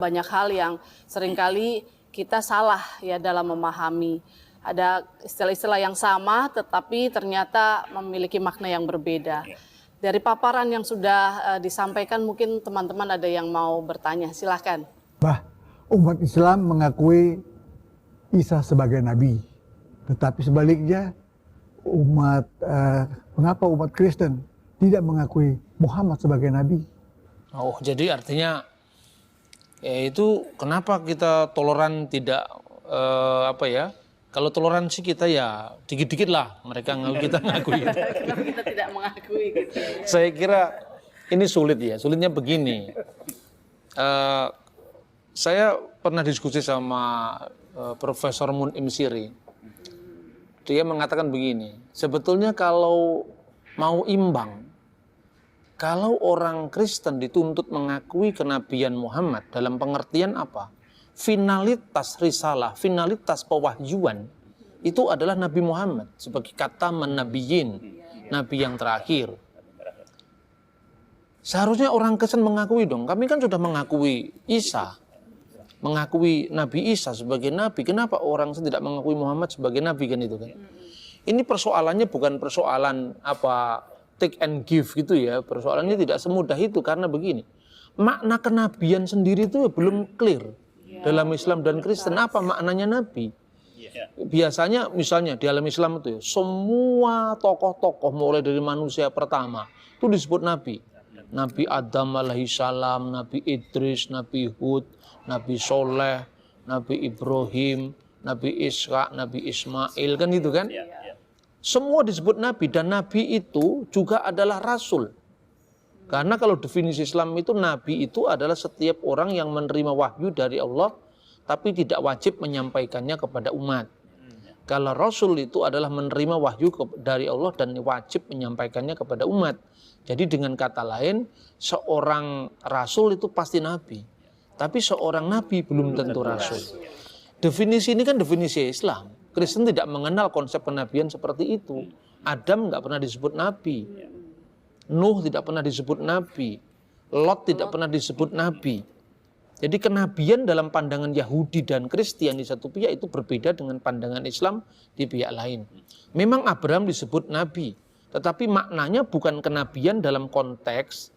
Banyak hal yang seringkali kita salah ya dalam memahami. Ada istilah-istilah yang sama tetapi ternyata memiliki makna yang berbeda. Dari paparan yang sudah disampaikan mungkin teman-teman ada yang mau bertanya, silahkan. Umat Islam mengakui Isa sebagai nabi, tetapi sebaliknya mengapa umat Kristen tidak mengakui Muhammad sebagai nabi? Oh, jadi artinya itu kenapa kita toleran tidak kalau toleransi kita ya dikit-dikit lah mereka kita ngakui. Kenapa kita tidak mengakui gitu? Saya kira ini sulit ya. Sulitnya begini. Saya pernah diskusi sama Profesor Mun'im Siri. Dia mengatakan begini. Sebetulnya kalau mau imbang, kalau orang Kristen dituntut mengakui kenabian Muhammad dalam pengertian apa? Finalitas risalah, finalitas pewahyuan itu adalah Nabi Muhammad sebagai kata menabiyin, nabi yang terakhir. Seharusnya orang Kristen mengakui dong. Kami kan sudah mengakui Isa, mengakui Nabi Isa sebagai nabi. Kenapa orang tidak mengakui Muhammad sebagai nabi kan itu kan? Ini persoalannya bukan persoalan take and give gitu ya. Persoalannya tidak semudah itu karena begini. Makna kenabian sendiri itu belum clear dalam Islam dan Kristen. Apa maknanya nabi? Biasanya misalnya di dalam Islam itu ya, semua tokoh-tokoh mulai dari manusia pertama itu disebut nabi. Nabi Adam alaihissalam, Nabi Idris, Nabi Hud, Nabi Soleh, Nabi Ibrahim, Nabi Ishak, Nabi Ismail kan gitu kan? Semua disebut nabi dan nabi itu juga adalah rasul. Karena kalau definisi Islam itu nabi itu adalah setiap orang yang menerima wahyu dari Allah tapi tidak wajib menyampaikannya kepada umat. Kalau rasul itu adalah menerima wahyu dari Allah dan wajib menyampaikannya kepada umat. Jadi dengan kata lain, seorang rasul itu pasti nabi. Tapi seorang nabi belum tentu rasul. Definisi ini kan definisi Islam. Kristen tidak mengenal konsep kenabian seperti itu. Adam nggak pernah disebut nabi. Nuh tidak pernah disebut nabi. Lot tidak pernah disebut nabi. Jadi kenabian dalam pandangan Yahudi dan Kristen di satu pihak itu berbeda dengan pandangan Islam di pihak lain. Memang Abraham disebut nabi, tetapi maknanya bukan kenabian dalam konteks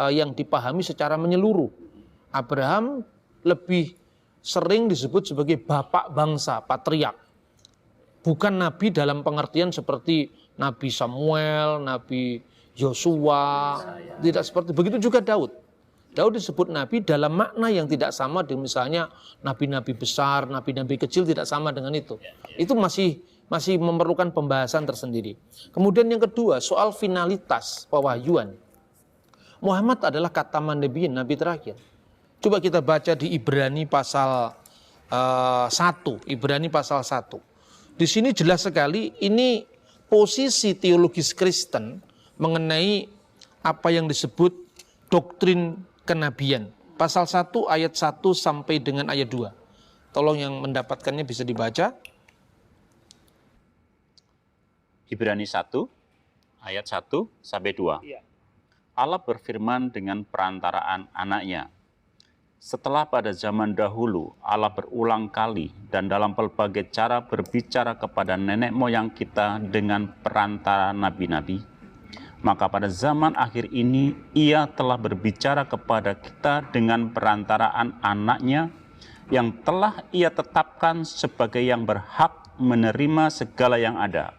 yang dipahami secara menyeluruh. Abraham lebih sering disebut sebagai bapak bangsa, patriark. Bukan nabi dalam pengertian seperti Nabi Samuel, Nabi Yosua, tidak seperti begitu juga Daud. Daud disebut nabi dalam makna yang tidak sama dengan misalnya nabi-nabi besar, nabi-nabi kecil tidak sama dengan itu. Itu masih memerlukan pembahasan tersendiri. Kemudian yang kedua, soal finalitas pewahyuan. Muhammad adalah kataman nabiyin, nabi terakhir. Coba kita baca di Ibrani pasal 1, Ibrani pasal 1. Di sini jelas sekali ini posisi teologis Kristen mengenai apa yang disebut doktrin kenabian. Pasal 1 ayat 1 sampai dengan ayat 2. Tolong yang mendapatkannya bisa dibaca. Ibrani 1 ayat 1 sampai 2. Allah berfirman dengan perantaraan anaknya. Setelah pada zaman dahulu Allah berulang kali dan dalam pelbagai cara berbicara kepada nenek moyang kita dengan perantara nabi-nabi, maka pada zaman akhir ini Ia telah berbicara kepada kita dengan perantaraan anaknya yang telah Ia tetapkan sebagai yang berhak menerima segala yang ada.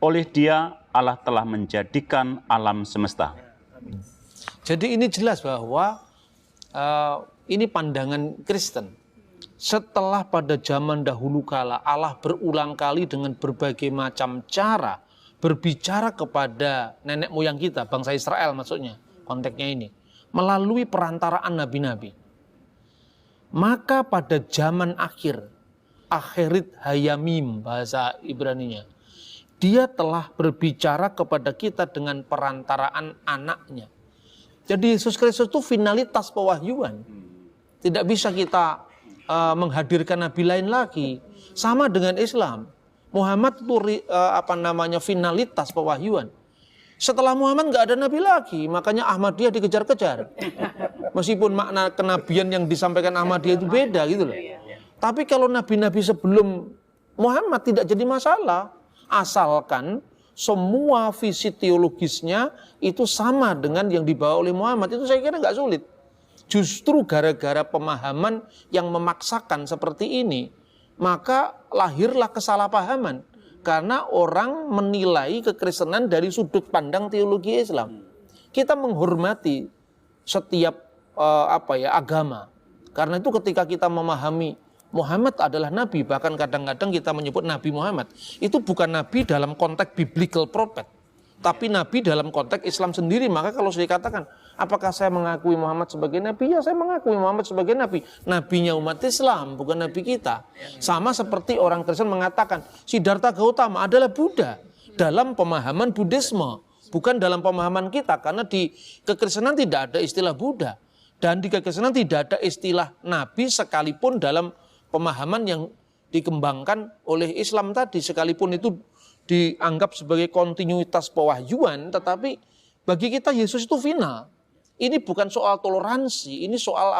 Oleh Dia Allah telah menjadikan alam semesta. Jadi ini jelas bahwa ini pandangan Kristen. Setelah pada zaman dahulu kala Allah berulang kali dengan berbagai macam cara berbicara kepada nenek moyang kita, bangsa Israel maksudnya, konteksnya ini, melalui perantaraan nabi-nabi. Maka pada zaman akhir, akhirit hayamim bahasa Ibraninya, Dia telah berbicara kepada kita dengan perantaraan anaknya. Jadi Yesus Kristus itu finalitas pewahyuan. Tidak bisa kita menghadirkan nabi lain lagi. Sama dengan Islam. Muhammad itu finalitas pewahyuan. Setelah Muhammad nggak ada nabi lagi, makanya Ahmadiyah dikejar-kejar. Meskipun makna kenabian yang disampaikan Ahmadiyah itu beda gitu loh. Tapi kalau nabi-nabi sebelum Muhammad tidak jadi masalah, asalkan semua visi teologisnya itu sama dengan yang dibawa oleh Muhammad, itu saya kira nggak sulit. Justru gara-gara pemahaman yang memaksakan seperti ini, maka lahirlah kesalahpahaman. Karena orang menilai kekristenan dari sudut pandang teologi Islam. Kita menghormati setiap agama. Karena itu ketika kita memahami Muhammad adalah nabi, bahkan kadang-kadang kita menyebut Nabi Muhammad, itu bukan nabi dalam konteks biblical prophet, tapi nabi dalam konteks Islam sendiri. Maka kalau saya katakan, apakah saya mengakui Muhammad sebagai nabi? Ya, saya mengakui Muhammad sebagai nabi. Nabinya umat Islam, bukan nabi kita. Sama seperti orang Kristen mengatakan Siddhartha Gautama adalah Buddha dalam pemahaman Buddhisme, bukan dalam pemahaman kita. Karena di kekristenan tidak ada istilah Buddha, dan di kekristenan tidak ada istilah nabi sekalipun dalam pemahaman yang dikembangkan oleh Islam tadi, sekalipun itu dianggap sebagai kontinuitas pewahyuan, tetapi bagi kita Yesus itu final. Ini bukan soal toleransi, ini soal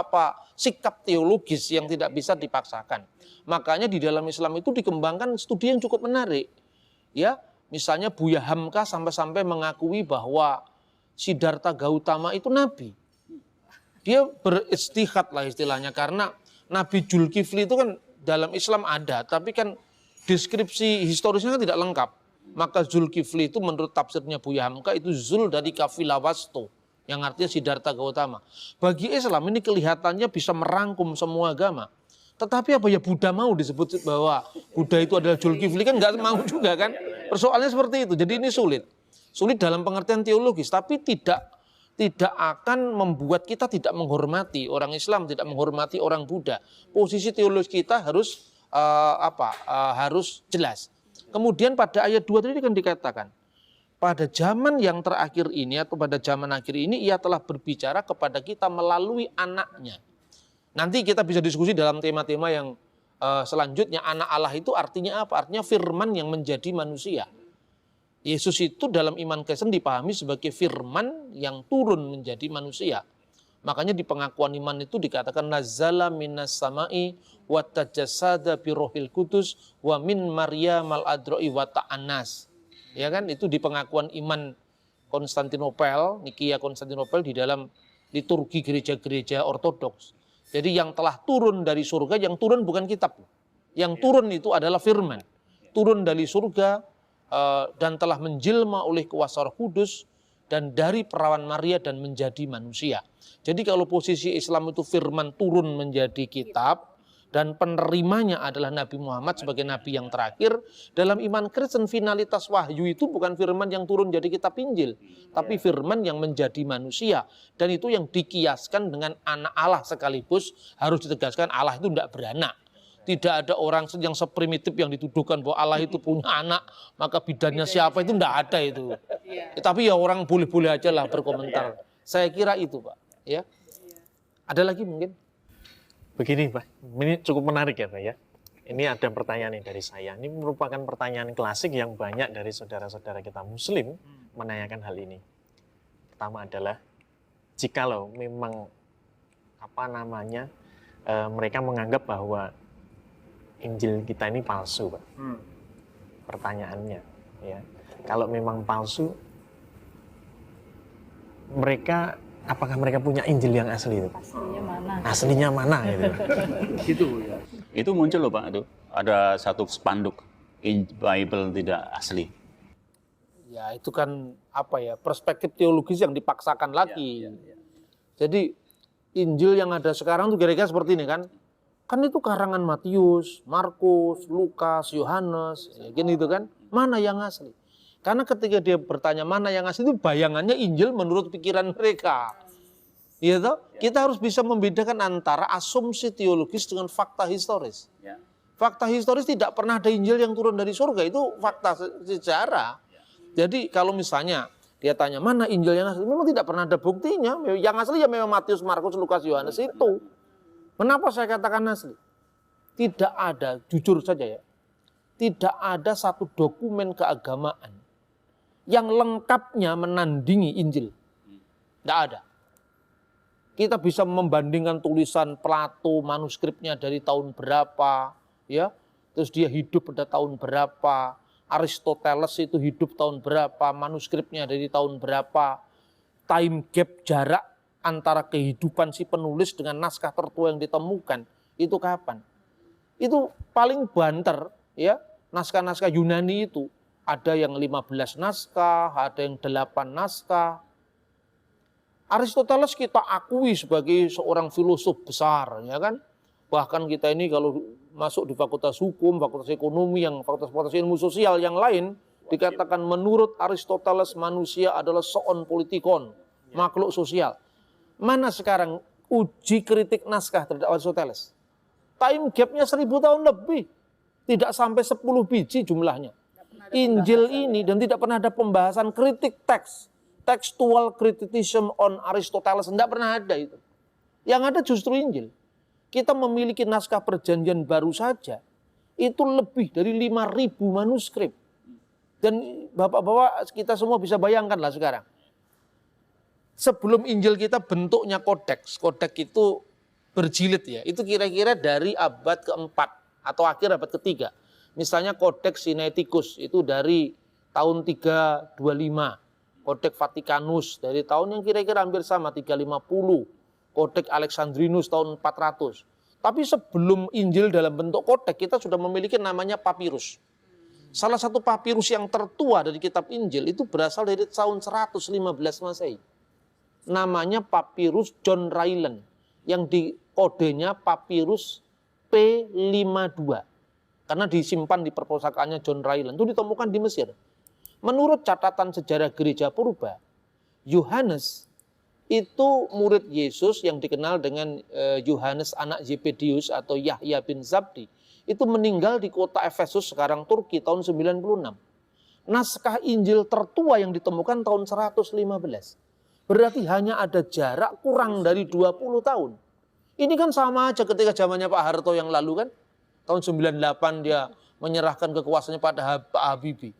sikap teologis yang tidak bisa dipaksakan. Makanya di dalam Islam itu dikembangkan studi yang cukup menarik. Ya, misalnya Buya Hamka sampai-sampai mengakui bahwa Siddhartha Gautama itu nabi. Dia beristihad lah istilahnya, karena Nabi Zulkifli itu kan dalam Islam ada, tapi kan deskripsi historisnya kan tidak lengkap. Maka Zulkifli itu menurut tafsirnya Buya Hamka itu Zul dari kafilah Wasto, yang artinya Siddhartha Gautama. Bagi Islam ini kelihatannya bisa merangkum semua agama. Tetapi apa ya Buddha mau disebut bahwa Buddha itu adalah Zulkifli, kan nggak mau juga kan. Persoalannya seperti itu. Jadi ini sulit. Sulit dalam pengertian teologis, tapi tidak akan membuat kita tidak menghormati orang Islam, tidak menghormati orang Buddha. Posisi teologis kita harus harus jelas. Kemudian pada ayat 2 tadi kan dikatakan, pada zaman yang terakhir ini atau pada zaman akhir ini ia telah berbicara kepada kita melalui anaknya. Nanti kita bisa diskusi dalam tema-tema yang selanjutnya. Anak Allah itu artinya apa? Artinya firman yang menjadi manusia. Yesus itu dalam iman Kristen dipahami sebagai firman yang turun menjadi manusia. Makanya di pengakuan iman itu dikatakan nazala minas samai wa tajassada bi rohil kudus wa min Maryam al-adro'i wa ta'anas. Ya kan, itu di pengakuan iman Konstantinopel, Nikia Konstantinopel, di dalam liturgi gereja-gereja ortodoks. Jadi yang telah turun dari surga, yang turun bukan kitab. Yang turun itu adalah firman. Turun dari surga, dan telah menjelma oleh kuasa Roh Kudus dan dari perawan Maria dan menjadi manusia. Jadi kalau posisi Islam itu firman turun menjadi kitab dan penerimanya adalah Nabi Muhammad sebagai nabi yang terakhir, dalam iman Kristen finalitas wahyu itu bukan firman yang turun jadi kitab Injil, tapi firman yang menjadi manusia. Dan itu yang dikiaskan dengan anak Allah sekaligus. Harus ditegaskan Allah itu tidak beranak. Tidak ada orang yang seprimitif yang dituduhkan bahwa Allah itu punya anak, maka bidannya siapa, itu tidak ada itu. Tapi ya orang boleh-boleh aja lah berkomentar. Saya kira itu Pak. Ya. Ada lagi mungkin? Begini Pak, ini cukup menarik ya Pak ya. Ini ada pertanyaan nih dari saya. Ini merupakan pertanyaan klasik yang banyak dari saudara-saudara kita Muslim menanyakan hal ini. Pertama adalah, jikalau memang mereka menganggap bahwa Injil kita ini palsu, Pak. Pertanyaannya, ya, kalau memang palsu, apakah mereka punya Injil yang asli itu? Aslinya mana? Gitu. Gitu ya. Itu muncul loh Pak, itu ada satu spanduk Bible tidak asli. Ya itu kan perspektif teologis yang dipaksakan lagi. Jadi Injil yang ada sekarang tuh kira-kira seperti ini kan. Kan itu karangan Matius, Markus, Lukas, Yohanes, gitu kan. Mana yang asli? Karena ketika dia bertanya mana yang asli, itu bayangannya Injil menurut pikiran mereka. Gitu? Kita harus bisa membedakan antara asumsi teologis dengan fakta historis. Fakta historis tidak pernah ada Injil yang turun dari surga, itu fakta sejarah. Jadi kalau misalnya dia tanya mana Injil yang asli, memang tidak pernah ada buktinya. Yang asli ya memang Matius, Markus, Lukas, Yohanes itu. Kenapa saya katakan asli? Tidak ada, jujur saja ya, tidak ada satu dokumen keagamaan yang lengkapnya menandingi Injil. Tidak ada. Kita bisa membandingkan tulisan Plato, manuskripnya dari tahun berapa, ya. Terus dia hidup pada tahun berapa, Aristoteles itu hidup tahun berapa, manuskripnya dari tahun berapa, time gap jarak antara kehidupan si penulis dengan naskah tertua yang ditemukan, itu kapan? Itu paling banter, ya, naskah-naskah Yunani itu. Ada yang 15 naskah, ada yang 8 naskah. Aristoteles kita akui sebagai seorang filosof besar, ya kan? Bahkan kita ini kalau masuk di fakultas hukum, fakultas ekonomi, yang fakultas ilmu sosial yang lain, dikatakan menurut Aristoteles manusia adalah soon politikon, makhluk sosial. Mana sekarang uji kritik naskah terhadap Aristoteles? Time gapnya 1000 tahun lebih. Tidak sampai 10 biji jumlahnya. Injil ini dan tidak pernah ada pembahasan kritik teks. Textual criticism on Aristoteles. Tidak pernah ada itu. Yang ada justru Injil. Kita memiliki naskah perjanjian baru saja. Itu lebih dari 5.000 manuskrip. Dan bapak-bapak kita semua bisa bayangkan lah sekarang. Sebelum Injil kita bentuknya kodeks. Kodeks itu berjilid ya. Itu kira-kira dari abad keempat atau akhir abad ketiga. Misalnya Kodeks Sinaiticus itu dari tahun 325. Kodeks Vatikanus dari tahun yang kira-kira hampir sama 350. Kodeks Alexandrinus tahun 400. Tapi sebelum Injil dalam bentuk kodeks kita sudah memiliki namanya papirus. Salah satu papirus yang tertua dari kitab Injil itu berasal dari tahun 115 Masehi. Namanya papirus John Ryland yang di kodenya papirus P52. Karena disimpan di perpustakaannya John Ryland. Itu ditemukan di Mesir. Menurut catatan sejarah gereja purba, Yohanes itu murid Yesus yang dikenal dengan Yohanes anak Zebedius atau Yahya bin Zabdi. Itu meninggal di kota Efesus sekarang Turki tahun 96. Naskah Injil tertua yang ditemukan tahun 115. Berarti hanya ada jarak kurang dari 20 tahun. Ini kan sama aja ketika zamannya Pak Harto yang lalu kan. Tahun 98 dia menyerahkan kekuasaannya pada Pak Habibie.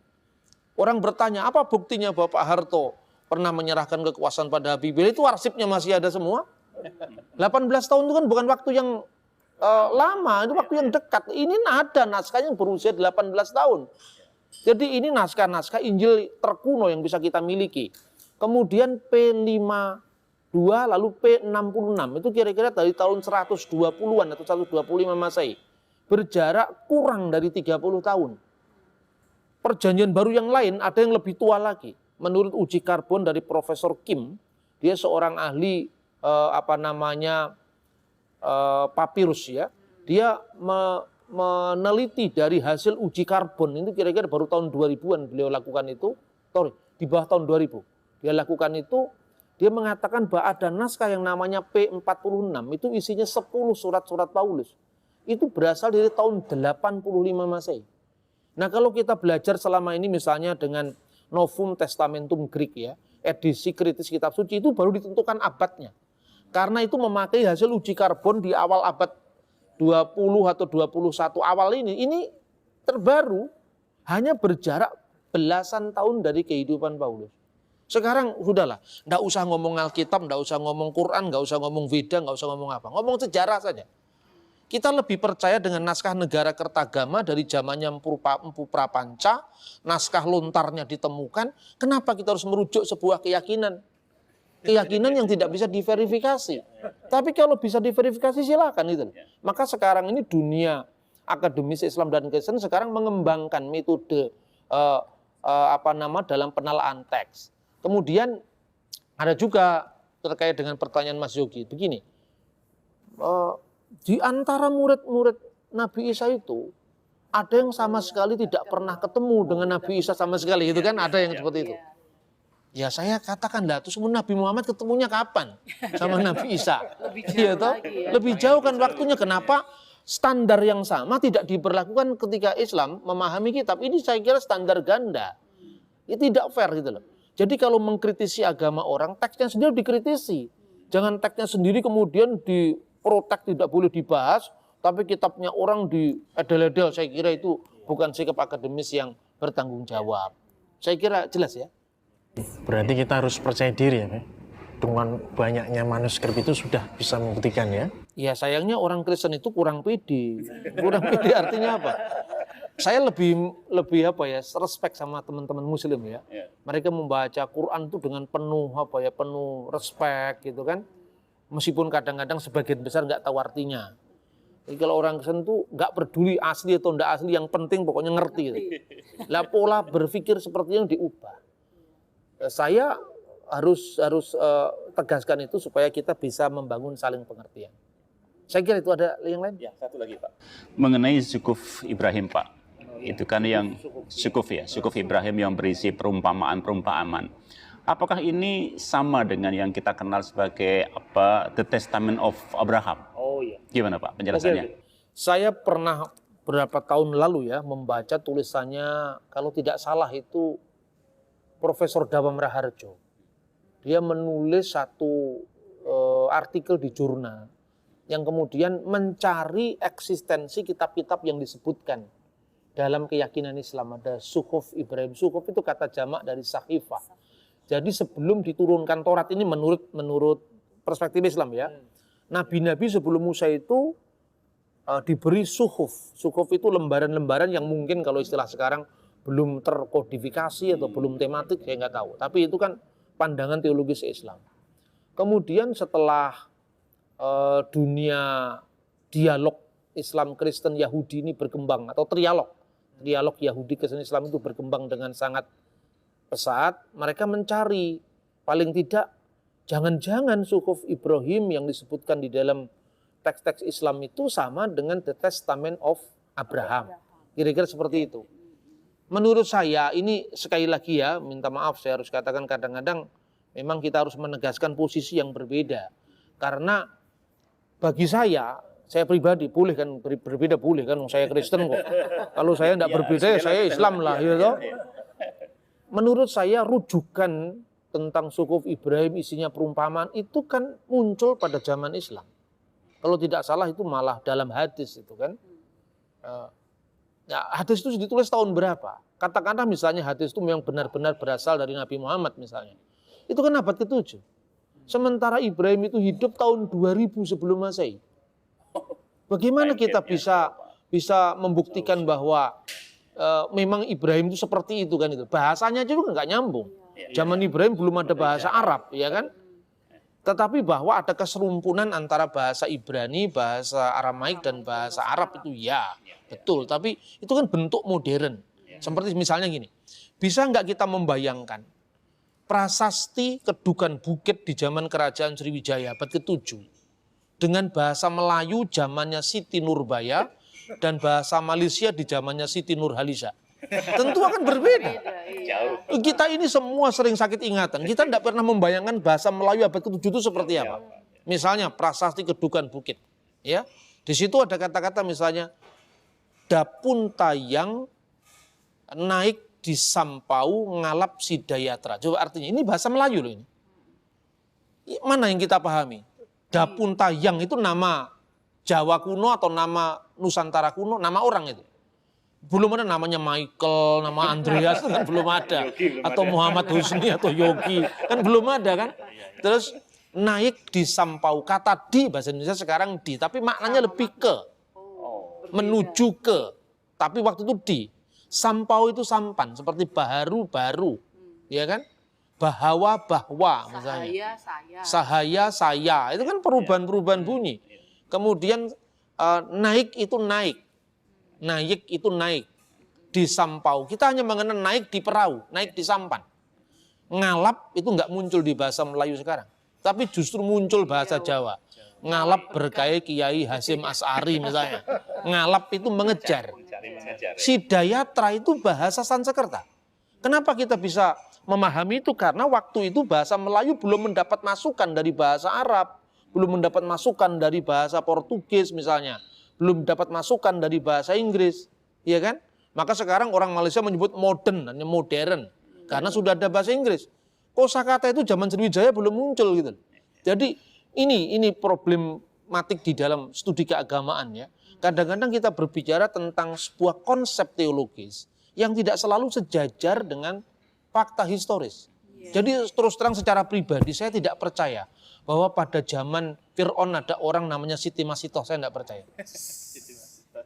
Orang bertanya, apa buktinya Bapak Harto pernah menyerahkan kekuasaan pada Habibie? Itu arsipnya masih ada semua. 18 tahun itu kan bukan waktu yang lama, itu waktu yang dekat. Ini ada naskah yang berusia 18 tahun. Jadi ini naskah-naskah Injil terkuno yang bisa kita miliki. Kemudian P52 lalu P66 itu kira-kira dari tahun 120-an atau 125 Masehi. Berjarak kurang dari 30 tahun. Perjanjian baru yang lain ada yang lebih tua lagi. Menurut uji karbon dari Profesor Kim, dia seorang ahli papirus ya. Dia meneliti dari hasil uji karbon itu kira-kira baru tahun 2000-an beliau lakukan itu. Di bawah tahun 2000. Dia lakukan itu, dia mengatakan bahwa ada naskah yang namanya P46 itu isinya 10 surat-surat Paulus. Itu berasal dari tahun 85 Masehi. Nah kalau kita belajar selama ini misalnya dengan Novum Testamentum Greek ya, edisi kritis kitab suci itu baru ditentukan abadnya. Karena itu memakai hasil uji karbon di awal abad 20 atau 21 awal ini terbaru, hanya berjarak belasan tahun dari kehidupan Paulus. Sekarang sudahlah, nggak usah ngomong Alkitab, nggak usah ngomong Quran, nggak usah ngomong Veda, nggak usah ngomong apa, ngomong sejarah saja. Kita lebih percaya dengan naskah negara Kertagama dari zamannya Empu Prapanca, naskah lontarnya ditemukan. Kenapa kita harus merujuk sebuah keyakinan? Keyakinan yang tidak bisa diverifikasi. Tapi kalau bisa diverifikasi silakan itu. Maka sekarang ini dunia akademis Islam dan Kristen sekarang mengembangkan metode dalam penelaan teks. Kemudian ada juga terkait dengan pertanyaan Mas Yogi. Begini. Di antara murid-murid Nabi Isa itu, ada yang sama sekali tidak pernah ketemu dengan Nabi Isa sama sekali. Itu kan ada yang seperti itu. Ya saya katakan lah, terus Nabi Muhammad ketemunya kapan sama Nabi Isa? Lebih jauh kan waktunya. Kenapa standar yang sama tidak diberlakukan ketika Islam memahami kitab? Ini saya kira standar ganda. Ini tidak fair gitu loh. Jadi kalau mengkritisi agama orang, teksnya sendiri dikritisi. Jangan teksnya sendiri kemudian diprotek, tidak boleh dibahas, tapi kitabnya orang diedel-edel. Saya kira itu bukan sikap akademis yang bertanggung jawab. Saya kira jelas ya. Berarti kita harus percaya diri ya, Pak. Dengan banyaknya manuskrip itu sudah bisa membuktikan ya. Ya sayangnya orang Kristen itu kurang pede. Kurang pede artinya apa? Saya lebih apa ya, respect sama teman-teman Muslim ya. Mereka membaca Quran itu dengan penuh apa ya, penuh respect gitu kan. Meskipun kadang-kadang sebagian besar nggak tahu artinya. Jadi kalau orang Kristen tuh nggak peduli asli atau nggak asli, yang penting pokoknya ngerti. Gitu. Lah pola berpikir seperti yang diubah. Saya harus tegaskan itu supaya kita bisa membangun saling pengertian. Saya kira itu ada yang lain. Ya, satu lagi Pak. Mengenai Sukuf Ibrahim Pak. Itu kan yang Sukuf ya, Sukuf Ibrahim yang berisi perumpamaan. Apakah ini sama dengan yang kita kenal sebagai The Testament of Abraham? Oh iya. Gimana Pak penjelasannya? Oke. Saya pernah beberapa tahun lalu ya membaca tulisannya, kalau tidak salah itu Profesor Dawam Raharjo. Dia menulis satu artikel di jurnal yang kemudian mencari eksistensi kitab-kitab yang disebutkan dalam keyakinan Islam. Ada Suhuf Ibrahim. Suhuf itu kata jamak dari Sahifah. Jadi sebelum diturunkan Taurat ini menurut perspektif Islam ya, nabi-nabi sebelum Musa itu diberi suhuf. Suhuf itu lembaran-lembaran yang mungkin kalau istilah sekarang belum terkodifikasi atau belum tematik, saya nggak tahu. Tapi itu kan pandangan teologis Islam. Kemudian setelah dunia dialog Islam Kristen Yahudi ini berkembang, atau trialog Yahudi Kristen Islam itu berkembang dengan sangat pesat, mereka mencari paling tidak jangan-jangan Suhuf Ibrahim yang disebutkan di dalam teks-teks Islam itu sama dengan The Testament of Abraham. Kira-kira seperti itu. Menurut saya ini sekali lagi ya, minta maaf saya harus katakan kadang-kadang memang kita harus menegaskan posisi yang berbeda. Karena bagi saya pribadi boleh kan berbeda boleh kan, saya Kristen kok. Kalau saya tidak berbeda ya saya Islam lah gitu. Menurut saya rujukan tentang Suhuf Ibrahim isinya perumpamaan itu kan muncul pada zaman Islam. Kalau tidak salah itu malah dalam hadis itu kan. Ya, hadis itu ditulis tahun berapa? Katakanlah misalnya hadis itu memang benar-benar berasal dari Nabi Muhammad misalnya. Itu kan abad ke-7. Sementara Ibrahim itu hidup tahun 2000 sebelum Masehi. Bagaimana kita bisa membuktikan bahwa memang Ibrahim itu seperti itu kan itu. Bahasanya juga nggak nyambung. Zaman Ibrahim belum ada bahasa Arab, ya kan? Tetapi bahwa ada keserumpunan antara bahasa Ibrani, bahasa Aramaik dan bahasa Arab itu ya, betul. Tapi itu kan bentuk modern. Seperti misalnya gini, bisa nggak kita membayangkan prasasti Kedukan Bukit di zaman Kerajaan Sriwijaya abad ke-7 dengan bahasa Melayu zamannya Siti Nurbaya dan bahasa Malaysia di zamannya Siti Nurhaliza. Tentu akan berbeda. Kita ini semua sering sakit ingatan. Kita tidak pernah membayangkan bahasa Melayu abad ke-7 itu seperti apa. Misalnya prasasti Kedukan Bukit. Ya, di situ ada kata-kata misalnya dapun tayang naik di sampau ngalap sidayatra. Coba artinya ini bahasa Melayu loh ini. Mana yang kita pahami? Dapun tayang itu nama Jawa kuno atau nama Nusantara kuno, nama orang itu. Belum ada namanya Michael, nama Andreas itu kan belum ada. Atau Muhammad Husni atau Yogi, kan belum ada kan. Terus naik di sampau, kata di bahasa Indonesia sekarang di, tapi maknanya lebih ke. Menuju ke, tapi waktu itu di. Sampau itu sampan, seperti baharu, baru. Ya kan? Bahawa, bahwa misalnya. Sahaya, saya. Itu kan perubahan-perubahan bunyi. Kemudian naik itu naik. Naik itu naik. Di sampau. Kita hanya mengenal naik di perahu, naik di sampan. Ngalap itu nggak muncul di bahasa Melayu sekarang. Tapi justru muncul bahasa Jawa. Ngalap berkaya Kiai Hasyim Asy'ari misalnya. Ngalap itu mengejar. Sidayatra itu bahasa Sanskerta. Kenapa kita bisa memahami itu? Karena waktu itu bahasa Melayu belum mendapat masukan dari bahasa Arab. Belum mendapat masukan dari bahasa Portugis misalnya. Belum dapat masukan dari bahasa Inggris. Iya kan? Maka sekarang orang Malaysia menyebut modern, karena sudah ada bahasa Inggris. Kosakata itu zaman Sriwijaya belum muncul gitu. Jadi ini problematik di dalam studi keagamaan ya. Kadang-kadang kita berbicara tentang sebuah konsep teologis yang tidak selalu sejajar dengan fakta historis. Jadi terus terang secara pribadi saya tidak percaya bahwa pada zaman Fir'aun ada orang namanya Siti Masitoh, saya tidak percaya.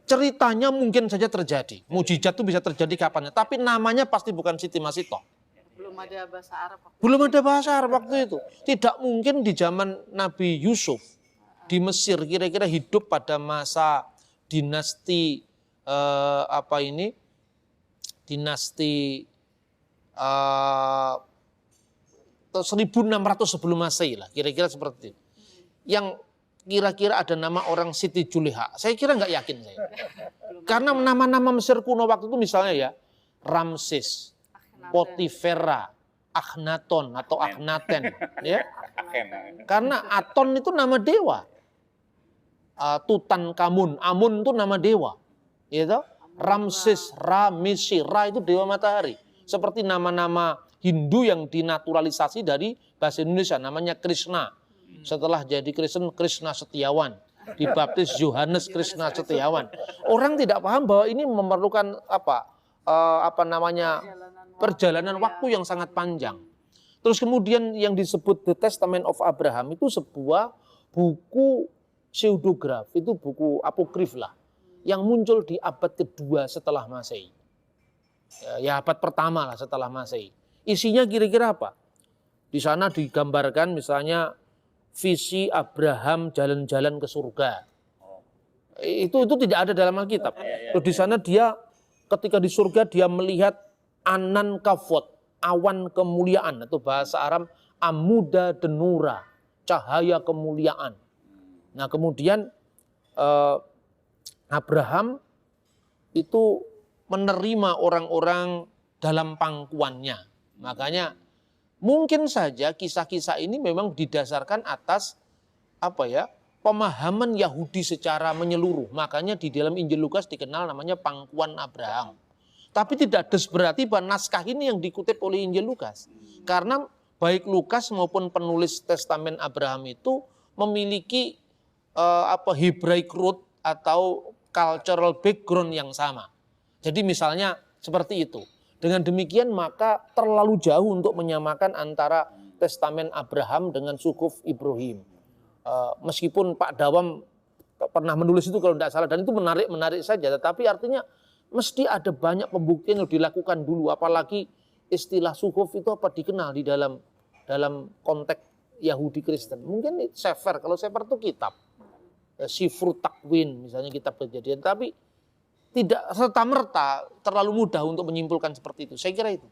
Ceritanya mungkin saja terjadi, mujizat itu bisa terjadi kapan, tapi namanya pasti bukan Siti Masitoh. Belum ada bahasa Arab. Belum ada bahasa Arab waktu itu. Tidak mungkin di zaman Nabi Yusuf di Mesir kira-kira hidup pada masa dinasti dinasti 1600 sebelum Masehi lah, kira-kira seperti itu. Yang kira-kira ada nama orang Siti Juleha, saya kira nggak yakin saya. Karena nama-nama Mesir kuno waktu itu misalnya ya, Ramses, Potifera, Akhenaton atau Akhenaten, ya. Karena Aton itu nama dewa. Tutankhamun, Amun itu nama dewa. Gitu? Ramses, Ra, Misi, Ra itu dewa matahari. Seperti nama-nama Hindu yang dinaturalisasi dari bahasa Indonesia, namanya Krishna. Setelah jadi Kristen, Krishna Setiawan. Dibaptis Yohanes Krishna Setiawan. Orang tidak paham bahwa ini memerlukan perjalanan waktu yang sangat panjang. Terus kemudian yang disebut The Testament of Abraham itu sebuah buku pseudograf, itu buku apokrif lah, yang muncul di abad kedua setelah Masehi. Ya abad pertama lah setelah Masehi. Isinya kira-kira apa? Di sana digambarkan misalnya visi Abraham jalan-jalan ke surga. Itu tidak ada dalam Alkitab. Terus di sana dia ketika di surga dia melihat anan kafot, awan kemuliaan, atau bahasa Arab amuda denura, cahaya kemuliaan. Nah kemudian Abraham itu menerima orang-orang dalam pangkuannya. Makanya mungkin saja kisah-kisah ini memang didasarkan atas pemahaman Yahudi secara menyeluruh. Makanya di dalam Injil Lukas dikenal namanya pangkuan Abraham. Tapi tidak berarti bahwa naskah ini yang dikutip oleh Injil Lukas. Karena baik Lukas maupun penulis Testamen Abraham itu memiliki Hebraic root atau cultural background yang sama. Jadi misalnya seperti itu. Dengan demikian maka terlalu jauh untuk menyamakan antara Testamen Abraham dengan Suhuf Ibrahim. Meskipun Pak Dawam pernah menulis itu kalau tidak salah, dan itu menarik saja, tetapi artinya mesti ada banyak pembuktian yang dilakukan dulu, apalagi istilah Suhuf itu dikenal di dalam konteks Yahudi Kristen. Mungkin Sefer, kalau Sefer itu kitab. Sifru Takwin misalnya kitab Kejadian, tapi tidak serta-merta terlalu mudah untuk menyimpulkan seperti itu. Saya kira itu.